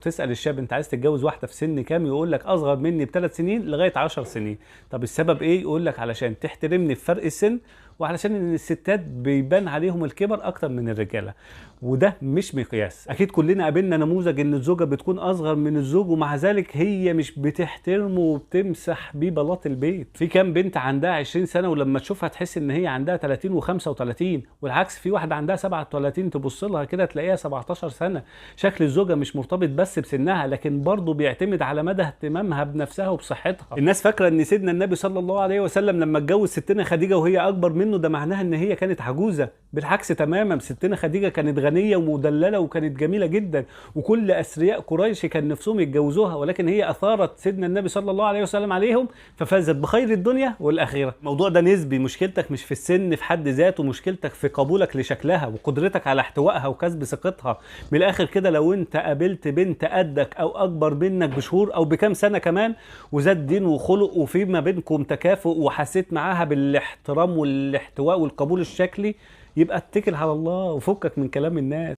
تسأل الشاب انت عايز تتجوز واحدة في سن كام؟ يقول لك اصغر مني ب3 سنين لغاية 10 سنين. طب السبب ايه؟ يقول لك علشان تحترمني في فرق السن، وعلشان ان الستات بيبان عليهم الكبر اكتر من الرجالة، وده مش مقياس. اكيد كلنا قابلنا نموذج ان الزوجة بتكون اصغر من الزوج ومع ذلك هي مش بتحترمه وبتمسح بيه بلاط البيت. في كام بنت عندها 20 سنة ولما تشوفها تحس ان هي عندها 30 و35، والعكس في واحدة عندها 37 تبص لها كده تلاقيها 17 سنة. شكل الزوجة مش مرتبط بس بسنها، لكن برضه بيعتمد على مدى اهتمامها بنفسها وبصحتها. الناس فاكرة ان سيدنا النبي صلى الله عليه وسلم لما اتجوز ستنا خديجة وهي اكبر منه ده معناها ان هي كانت عجوزة. بالعكس تماما، ستنا خديجة كانت غنية ومدللة وكانت جميلة جدا، وكل اثرياء قريش كان نفسهم يتجوزوها، ولكن هي اثارت سيدنا النبي صلى الله عليه وسلم عليهم ففازت بخير الدنيا والاخرة. الموضوع ده نسبي، مشكلتك مش في السن في حد ذاته، مشكلتك في قبولك لشكلها وقدرتك على احتوائها وكسب ثقتها. من الاخر كده، لو انت قابلت بنت قدك او اكبر منك بشهور او بكام سنة كمان وزاد دين وخلق وفي ما بينكم تكافؤ وحسيت معاها بالاحترام والاحتواء والقبول الشكلي، يبقى اتكل على الله وفكك من كلام الناس.